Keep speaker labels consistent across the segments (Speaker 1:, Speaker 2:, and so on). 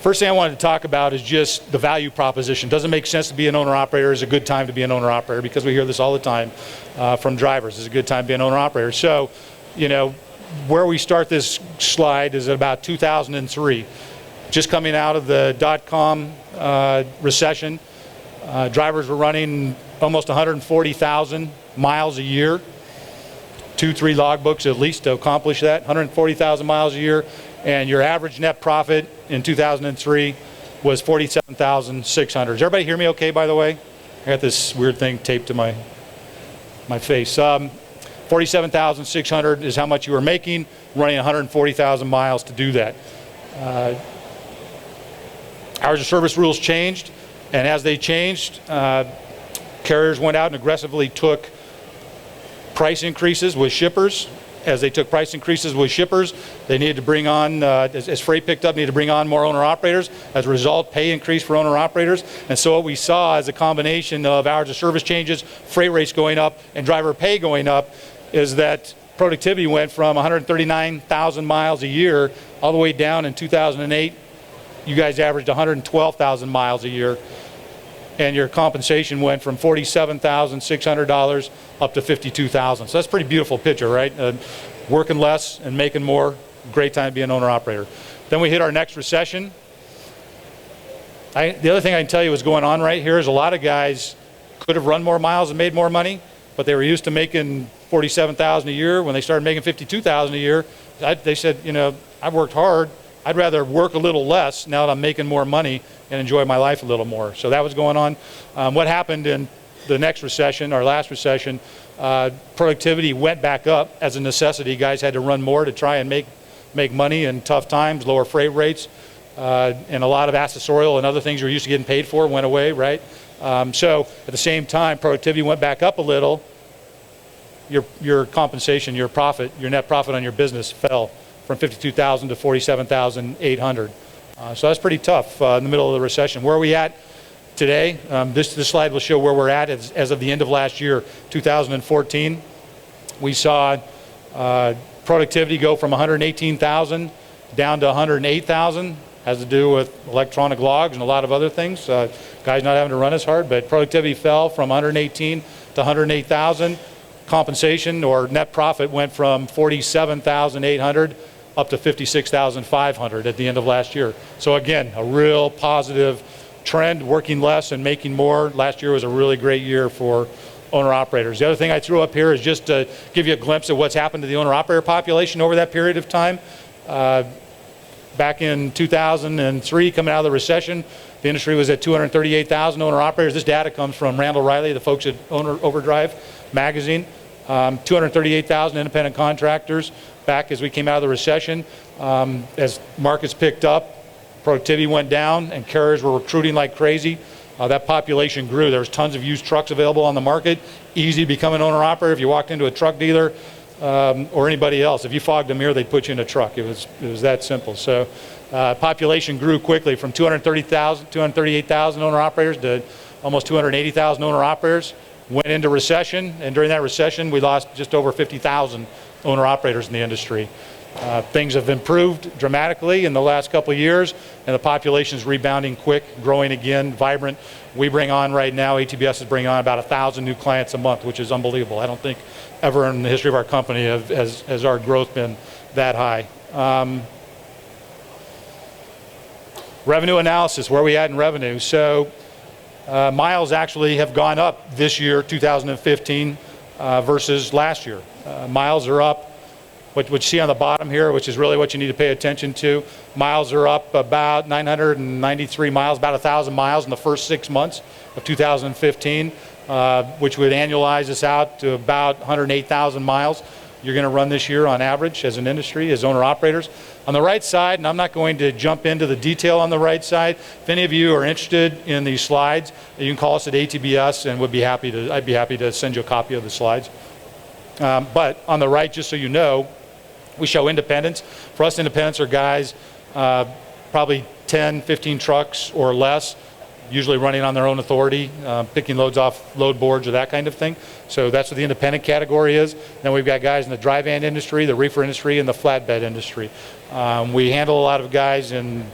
Speaker 1: First thing I wanted to talk about is just the value proposition. Doesn't make sense to be an owner-operator. It's a good time to be an owner-operator because we hear this all the time from drivers. It's a good time to be an owner-operator. So, you know, where we start this slide is at about 2003. Just coming out of the dot-com recession, drivers were running almost 140,000 miles a year. 2-3 logbooks at least to accomplish that, 140,000 miles a year. And your average net profit in 2003 was 47,600. Does everybody hear me okay, by the way? I got this weird thing taped to my face. 47,600 is how much you were making, running 140,000 miles to do that. Hours of service rules changed, and as they changed, carriers went out and aggressively took price increases with shippers. As they took price increases with shippers, they needed to bring on, as freight picked up, needed to bring on more owner-operators. As a result, pay increased for owner-operators. And so what we saw as a combination of hours of service changes, freight rates going up, and driver pay going up is that productivity went from 139,000 miles a year all the way down in 2008. You guys averaged 112,000 miles a year. And your compensation went from $47,600 up to $52,000. So that's a pretty beautiful picture, right? Working less and making more, great time to be an owner-operator. Then we hit our next recession. The other thing I can tell you what's going on right here is a lot of guys could have run more miles and made more money, but they were used to making $47,000 a year. When they started making $52,000 a year, they said, you know, I've worked hard. I'd rather work a little less now that I'm making more money and enjoy my life a little more. So that was going on. What happened in the next recession, our last recession, productivity went back up as a necessity. Guys had to run more to try and make money in tough times, lower freight rates, and a lot of accessorial and other things you're used to getting paid for went away, right? So at the same time, productivity went back up a little. Your compensation, your profit, your net profit on your business fell from $52,000 to $47,800. So that's pretty tough in the middle of the recession. Where are we at today? This slide will show where we're at as of the end of last year, 2014. We saw productivity go from 118,000 down to 108,000. Has to do with electronic logs and a lot of other things. Guys not having to run as hard, but productivity fell from 118 to 108,000. Compensation or net profit went from 47,800 up to 56,500 at the end of last year. So again, a real positive trend, working less and making more. Last year was a really great year for owner-operators. The other thing I threw up here is just to give you a glimpse of what's happened to the owner-operator population over that period of time. Back in 2003, coming out of the recession, the industry was at 238,000 owner-operators. This data comes from Randall Riley, the folks at Owner Overdrive magazine. 238,000 independent contractors back as we came out of the recession. As markets picked up, productivity went down and carriers were recruiting like crazy. That population grew. There was tons of used trucks available on the market. Easy to become an owner-operator. If you walked into a truck dealer or anybody else, if you fogged a mirror, they'd put you in a truck. It was that simple. So population grew quickly from 238,000 owner-operators to almost 280,000 owner-operators. Went into recession, and during that recession, we lost just over 50,000 owner-operators in the industry. Things have improved dramatically in the last couple of years, and the population is rebounding quick, growing again, vibrant. We bring on right now, ATBS is bringing on about 1,000 new clients a month, which is unbelievable. I don't think ever in the history of our company has our growth been that high. Revenue analysis, where are we at in revenue? So miles actually have gone up this year, 2015, versus last year. Miles are up. What you see on the bottom here, which is really what you need to pay attention to, miles are up about 993 miles, about 1,000 miles in the first 6 months of 2015, which would annualize us out to about 108,000 miles you're going to run this year on average as an industry, as owner-operators. On the right side, and I'm not going to jump into the detail on the right side, if any of you are interested in these slides, you can call us at ATBS and I'd be happy to send you a copy of the slides. But on the right, just so you know, we show independents. For us, independents are guys probably 10, 15 trucks or less, usually running on their own authority, picking loads off load boards or that kind of thing. So that's what the independent category is. Then we've got guys in the dry van industry, the reefer industry, and the flatbed industry. We handle a lot of guys in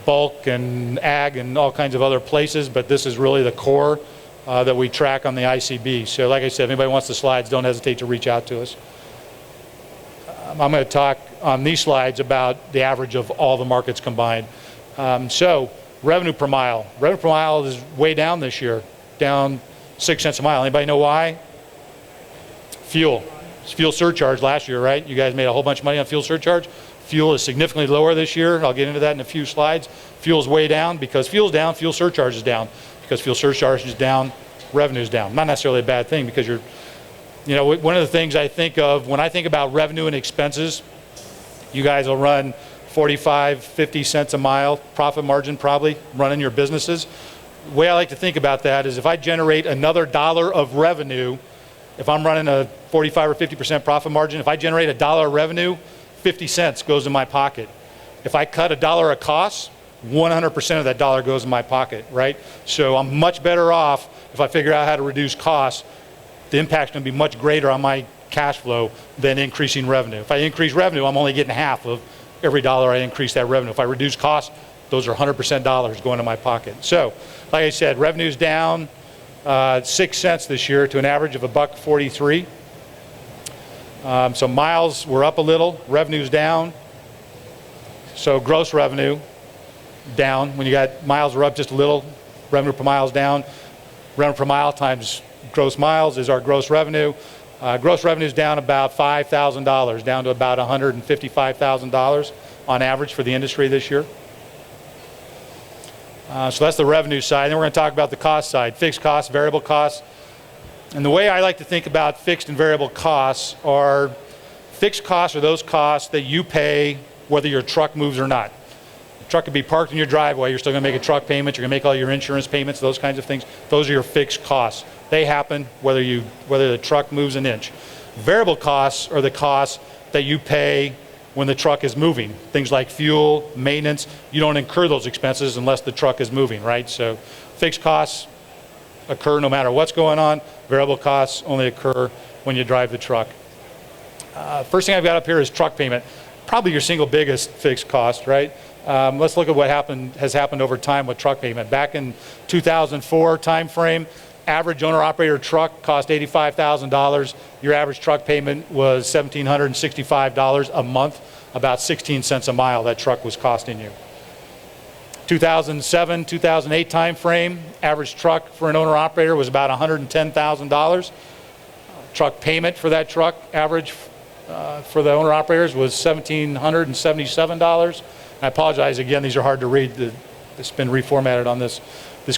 Speaker 1: bulk and ag and all kinds of other places, but this is really the core that we track on the ICB. So like I said, if anybody wants the slides, don't hesitate to reach out to us. I'm going to talk on these slides about the average of all the markets combined. So revenue per mile. Revenue per mile is way down this year, down 6 cents a mile. Anybody know why? Fuel. It's fuel surcharge last year, right? You guys made a whole bunch of money on fuel surcharge. Fuel is significantly lower this year. I'll get into that in a few slides. Fuel's way down. Because fuel's down, fuel surcharge is down. Because fuel surcharge is down, revenue's down. Not necessarily a bad thing, because you're, you know, one of the things I think of when I think about revenue and expenses, you guys will run 45, 50 cents a mile profit margin probably running your businesses. The way I like to think about that is if I generate another dollar of revenue, if I'm running a 45 or 50% profit margin, if I generate a dollar of revenue, 50 cents goes in my pocket. If I cut a dollar of costs, 100% of that dollar goes in my pocket, right? So I'm much better off if I figure out how to reduce costs. The impact's going to be much greater on my cash flow than increasing revenue. If I increase revenue, I'm only getting half of every dollar I increase that revenue. If I reduce costs, those are 100% dollars going to my pocket. So, like I said, revenue's down 6 cents this year to an average of $1.43. So miles were up a little, revenue's down. So gross revenue down. When you got miles were up just a little, revenue per mile is down. Revenue per mile times gross miles is our gross revenue. Gross revenue is down about $5,000, down to about $155,000 on average for the industry this year. So that's the revenue side. Then we're going to talk about the cost side, fixed costs, variable costs. And the way I like to think about fixed and variable costs are, fixed costs are those costs that you pay whether your truck moves or not. The truck could be parked in your driveway, you're still going to make a truck payment, you're going to make all your insurance payments, those kinds of things. Those are your fixed costs. They happen whether the truck moves an inch. Variable costs are the costs that you pay when the truck is moving. Things like fuel, maintenance, you don't incur those expenses unless the truck is moving, right? So fixed costs occur no matter what's going on. Variable costs only occur when you drive the truck. First thing I've got up here is truck payment. Probably your single biggest fixed cost, right? Let's look at what has happened over time with truck payment. Back in 2004 time frame, average owner-operator truck cost $85,000. Your average truck payment was $1,765 a month, about 16 cents a mile that truck was costing you. 2007, 2008 time frame, average truck for an owner-operator was about $110,000. Truck payment for that truck, average for the owner-operators, was $1,777. I apologize again; these are hard to read. It's been reformatted on this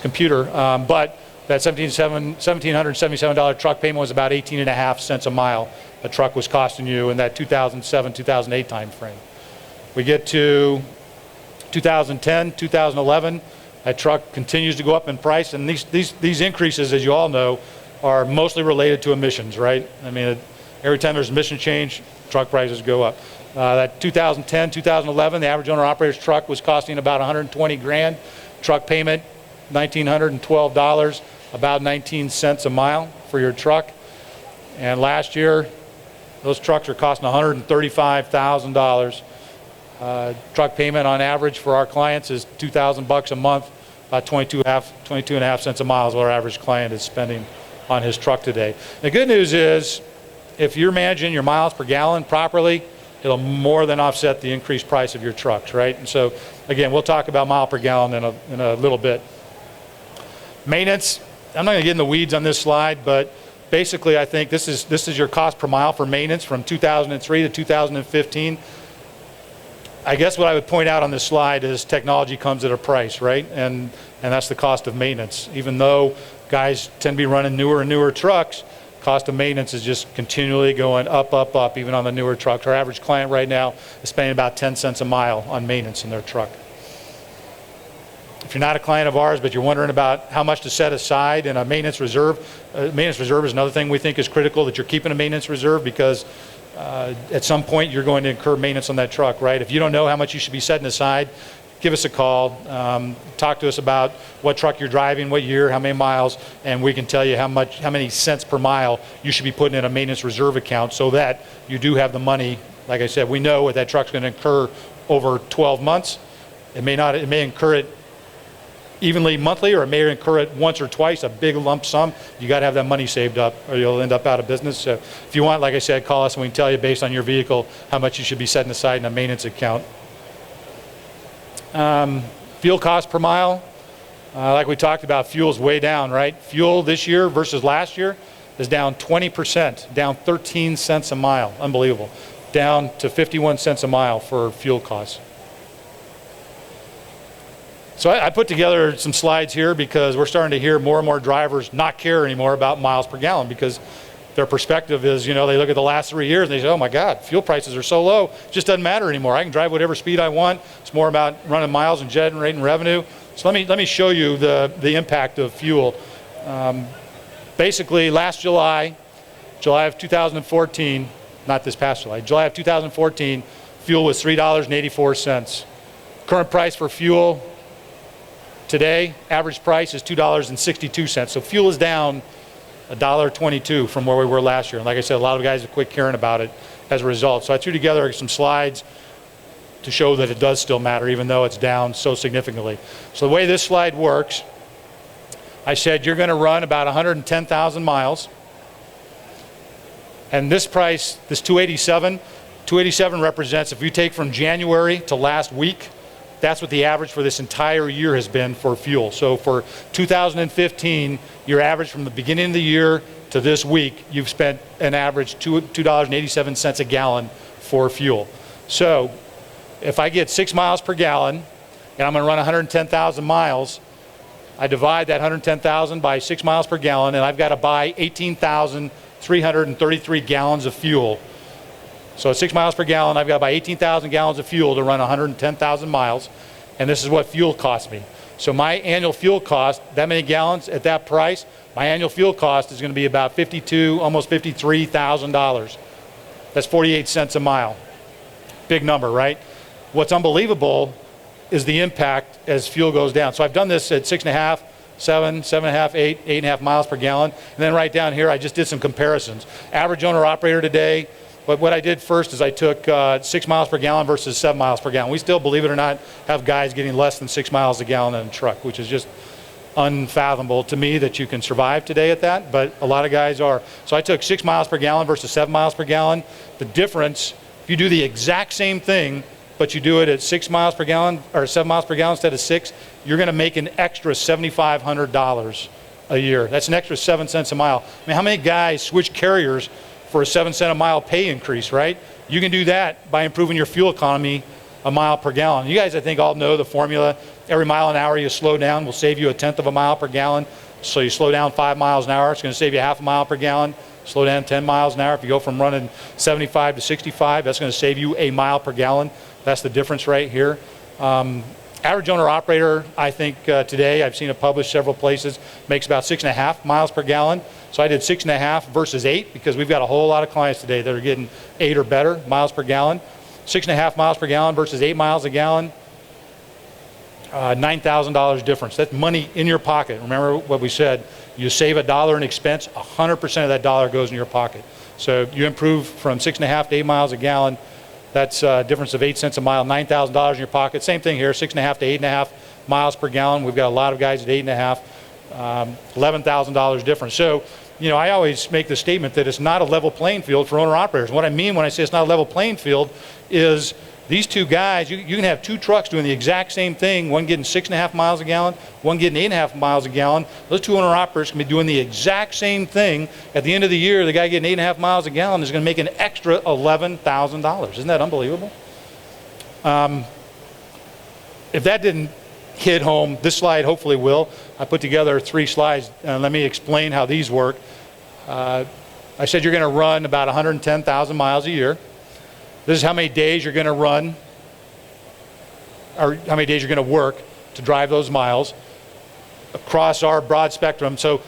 Speaker 1: computer, but that $1,777 truck payment was about 18.5 cents a mile. The truck was costing you in that 2007, 2008 time frame. We get to 2010, 2011, that truck continues to go up in price, and these increases, as you all know, are mostly related to emissions, right? I mean, every time there's emission change, truck prices go up. That 2010, 2011, the average owner-operator's truck was costing about 120 grand. Truck payment, $1,912, about 19 cents a mile for your truck. And last year, those trucks are costing $135,000. Truck payment on average for our clients is $2,000 a month, about 22.5 cents a mile is what our average client is spending on his truck today. The good news is, if you're managing your miles per gallon properly, it'll more than offset the increased price of your trucks, right? And so, again, we'll talk about mile per gallon in a little bit. Maintenance, I'm not going to get in the weeds on this slide, but basically I think this is your cost per mile for maintenance from 2003 to 2015. I guess what I would point out on this slide is technology comes at a price, right? And that's the cost of maintenance. Even though guys tend to be running newer and newer trucks, cost of maintenance is just continually going up, up, up, even on the newer trucks. Our average client right now is spending about 10 cents a mile on maintenance in their truck. If you're not a client of ours, but you're wondering about how much to set aside in a maintenance reserve is another thing we think is critical, that you're keeping a maintenance reserve, because at some point you're going to incur maintenance on that truck, right? If you don't know how much you should be setting aside, give us a call, talk to us about what truck you're driving, what year, how many miles, and we can tell you how many cents per mile you should be putting in a maintenance reserve account, so that you do have the money. Like I said, we know what that truck's going to incur over 12 months. It may not, it may incur it evenly monthly, or it may incur it once or twice, a big lump sum. You got to have that money saved up or you'll end up out of business. So if you want, like I said, call us and we can tell you based on your vehicle how much you should be setting aside in a maintenance account. Fuel cost per mile, like we talked about, fuel's way down, right? Fuel this year versus last year is down 20%, down 13 cents a mile. Unbelievable. Down to 51 cents a mile for fuel costs. So I put together some slides here because we're starting to hear more and more drivers not care anymore about miles per gallon, because their perspective is, you know, they look at the last 3 years and they say, oh my God, fuel prices are so low, it just doesn't matter anymore. I can drive whatever speed I want. It's more about running miles and generating revenue. So let me show you the impact of fuel. Basically, last July of 2014, not this past July of 2014, fuel was $3.84. Current price for fuel today, average price is $2.62. So fuel is down $1.22 from where we were last year. And like I said, a lot of guys have quit caring about it as a result. So I threw together some slides to show that it does still matter, even though it's down so significantly. So the way this slide works, I said you're going to run about 110,000 miles. And this price, this 287 represents, if you take from January to last week, that's what the average for this entire year has been for fuel. So for 2015, your average from the beginning of the year to this week, you've spent an average $2.87 a gallon for fuel. So if I get 6 miles per gallon and I'm going to run 110,000 miles, I divide that 110,000 by 6 miles per gallon, and I've got to buy 18,333 gallons of fuel. So at 6 miles per gallon, I've got to buy 18,000 gallons of fuel to run 110,000 miles, and this is what fuel costs me. So my annual fuel cost, that many gallons at that price, my annual fuel cost is going to be about almost $53,000. That's 48 cents a mile. Big number, right? What's unbelievable is the impact as fuel goes down. So I've done this at 6.5, 7, 7.5, 8, 8.5 miles per gallon. And then right down here, I just did some comparisons. Average owner operator today, but what I did first is I took 6 miles per gallon versus 7 miles per gallon. We still, believe it or not, have guys getting less than 6 miles a gallon in a truck, which is just unfathomable to me that you can survive today at that, but a lot of guys are. So I took 6 miles per gallon versus 7 miles per gallon. The difference, if you do the exact same thing, but you do it at 6 miles per gallon or 7 miles per gallon instead of 6, you're going to make an extra $7,500 a year. That's an extra 7 cents a mile. I mean, how many guys switch carriers for a 7 cent a mile pay increase, right? You can do that by improving your fuel economy a mile per gallon. You guys, I think, all know the formula. Every mile an hour you slow down will save you 1/10 of a mile per gallon. So you slow down 5 miles an hour, it's going to save you half a mile per gallon. Slow down 10 miles an hour. If you go from running 75 to 65, that's going to save you a mile per gallon. That's the difference right here. Average owner operator, I think today, I've seen it published several places, makes about 6.5 miles per gallon. So I did 6.5 versus 8 because we've got a whole lot of clients today that are getting 8 or better miles per gallon. 6.5 miles per gallon versus 8 miles a gallon, $9,000 difference. That's money in your pocket. Remember what we said, you save $1 in expense, 100% of that dollar goes in your pocket. So you improve from 6.5 to 8 miles a gallon, that's a difference of 8 cents a mile, $9,000 in your pocket. Same thing here, 6.5 to 8.5 miles per gallon. We've got a lot of guys at 8.5, $11,000 difference. So, you know, I always make the statement that it's not a level playing field for owner operators. What I mean when I say it's not a level playing field is these two guys, you can have two trucks doing the exact same thing, one getting 6.5 miles a gallon, one getting 8.5 miles a gallon. Those two owner operators can be doing the exact same thing. At the end of the year, the guy getting 8.5 miles a gallon is going to make an extra $11,000. Isn't that unbelievable? If that didn't hit home, this slide hopefully will. I put together 3 slides. Let me explain how these work. I said you're going to run about 110,000 miles a year. This is how many days you're going to run, or how many days you're going to work to drive those miles across our broad spectrum. So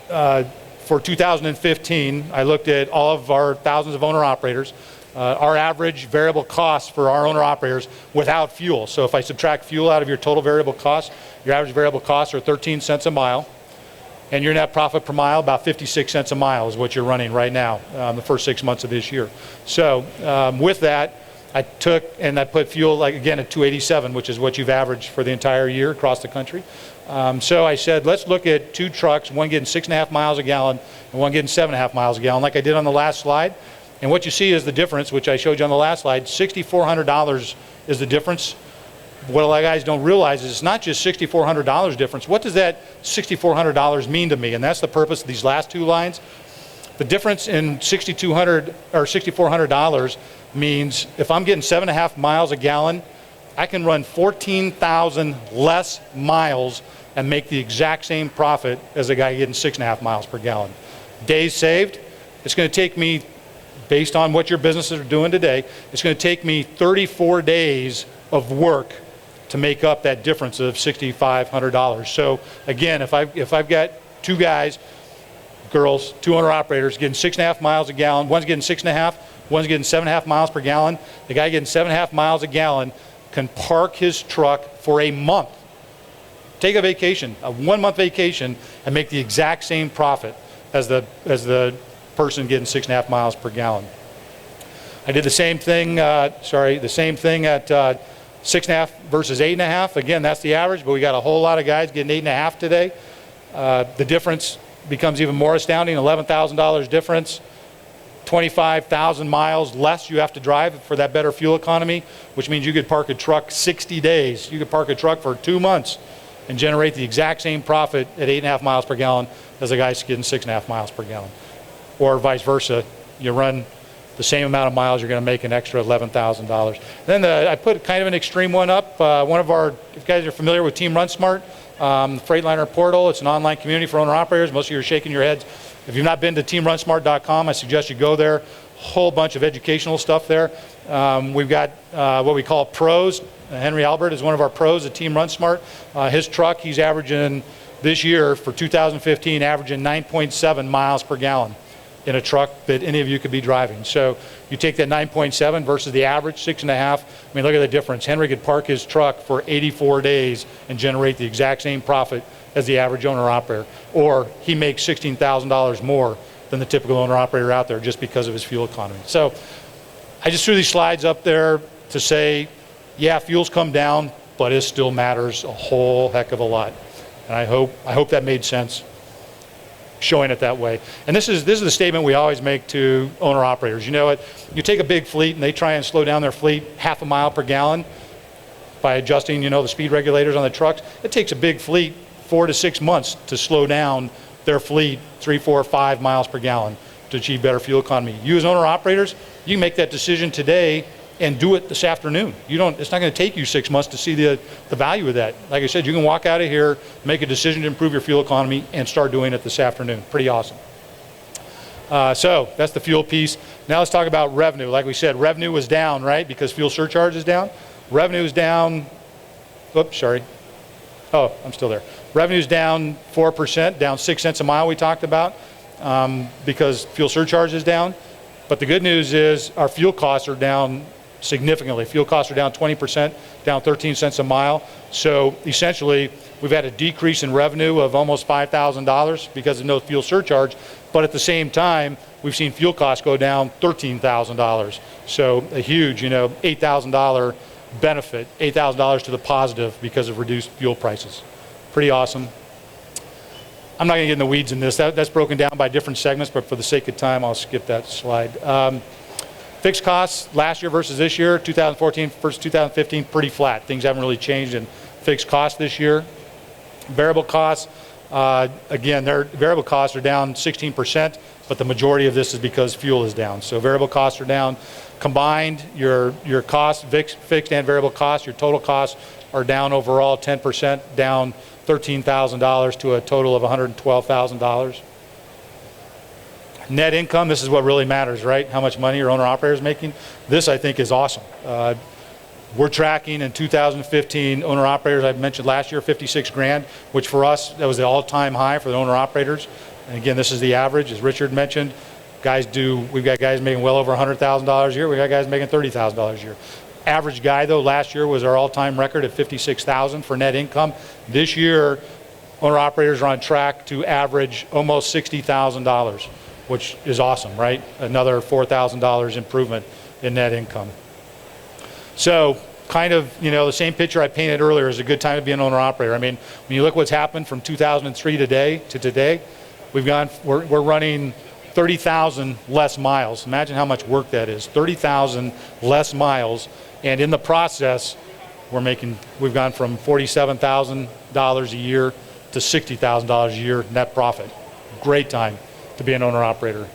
Speaker 1: for 2015, I looked at all of our thousands of owner operators. Our average variable cost for our owner operators without fuel. So if I subtract fuel out of your total variable cost, your average variable costs are 13 cents a mile. And your net profit per mile, about 56 cents a mile is what you're running right now, the first 6 months of this year. So with that, I took and I put fuel, like again, at 287, which is what you've averaged for the entire year across the country. So I said, let's look at two trucks, one getting 6.5 miles a gallon and one getting 7.5 miles a gallon, like I did on the last slide. And what you see is the difference, which I showed you on the last slide. $6,400 is the difference. What a lot of guys don't realize is it's not just $6,400 difference. What does that $6,400 mean to me? And that's the purpose of these last two lines. The difference in $6,200 or $6,400 means if I'm getting 7.5 miles a gallon, I can run 14,000 less miles and make the exact same profit as a guy getting 6.5 miles per gallon. Days saved, it's going to take me, based on what your businesses are doing today, it's going to take me 34 days of work to make up that difference of $6,500. So again, if I've got two guys, girls, two owner operators getting 6.5 miles a gallon, one's getting 6.5, one's getting 7.5 miles per gallon, the guy getting 7.5 miles a gallon can park his truck for a month, take a vacation, a 1-month vacation, and make the exact same profit as the person getting 6.5 miles per gallon. I did the same thing, at 6.5 versus 8.5. Again, that's the average, but we got a whole lot of guys getting 8.5 today. The difference becomes even more astounding, $11,000 difference. 25,000 miles less you have to drive for that better fuel economy, which means you could park a truck 60 days. You could park a truck for 2 months and generate the exact same profit at 8.5 miles per gallon as a guy getting 6.5 miles per gallon. Or vice versa, you run the same amount of miles, you're going to make an extra $11,000. Then I put kind of an extreme one up. One of our, if you guys are familiar with Team Run Smart, the Freightliner portal, it's an online community for owner operators. Most of you are shaking your heads. If you've not been to teamrunsmart.com, I suggest you go there. Whole bunch of educational stuff there. We've got what we call pros. Henry Albert is one of our pros at Team Run Smart. His truck, he's averaging this year for 2015, averaging 9.7 miles per gallon in a truck that any of you could be driving. So you take that 9.7 versus the average 6.5. I mean, look at the difference. Henry could park his truck for 84 days and generate the exact same profit as the average owner operator, or he makes $16,000 more than the typical owner operator out there just because of his fuel economy. So I just threw these slides up there to say, yeah, fuel's come down, but it still matters a whole heck of a lot. And I hope that made sense, showing it that way. And this is the statement we always make to owner operators. You know what? You take a big fleet and they try and slow down their fleet 0.5 mile per gallon by adjusting, the speed regulators on the trucks. It takes a big fleet 4 to 6 months to slow down their fleet 3, 4, 5 miles per gallon to achieve better fuel economy. You as owner operators, you can make that decision today and do it this afternoon. It's not going to take you 6 months to see the value of that. Like I said, you can walk out of here, make a decision to improve your fuel economy, and start doing it this afternoon. Pretty awesome. So that's the fuel piece. Now let's talk about revenue. Like we said, revenue was down, right? Because fuel surcharge is down. Revenue is down. Oops, sorry. Oh, I'm still there. Revenue's down 4%, down 6 cents a mile we talked about because fuel surcharge is down. But the good news is our fuel costs are down significantly. Fuel costs are down 20%, down 13 cents a mile. So essentially, we've had a decrease in revenue of almost $5,000 because of no fuel surcharge. But at the same time, we've seen fuel costs go down $13,000. So a huge, $8,000 benefit, $8,000 to the positive because of reduced fuel prices. Pretty awesome. I'm not going to get in the weeds in this. That's broken down by different segments, but for the sake of time, I'll skip that slide. Fixed costs last year versus this year, 2014 versus 2015, pretty flat. Things haven't really changed in fixed costs this year. Variable costs, again, their variable costs are down 16%, but the majority of this is because fuel is down. So variable costs are down. Combined, your costs, fixed and variable costs, your total costs are down overall 10%, down $13,000 to a total of $112,000. Net income, this is what really matters, right? How much money your owner operator is making. This, I think, is awesome. We're tracking in 2015 owner operators, I mentioned last year, 56 grand, which for us, that was the all-time high for the owner operators. And again, this is the average, as Richard mentioned. We've got guys making well over $100,000 a year. We got guys making $30,000 a year. Average guy, though, last year was our all-time record at $56,000 for net income. This year, owner operators are on track to average almost $60,000, which is awesome, right? Another $4,000 improvement in net income. So kind of, the same picture I painted earlier is a good time to be an owner-operator. I mean, when you look what's happened from 2003 to today, we're running 30,000 less miles. Imagine how much work that is. 30,000 less miles, and in the process, we've gone from $47,000 a year to $60,000 a year net profit. Great time to be an owner-operator.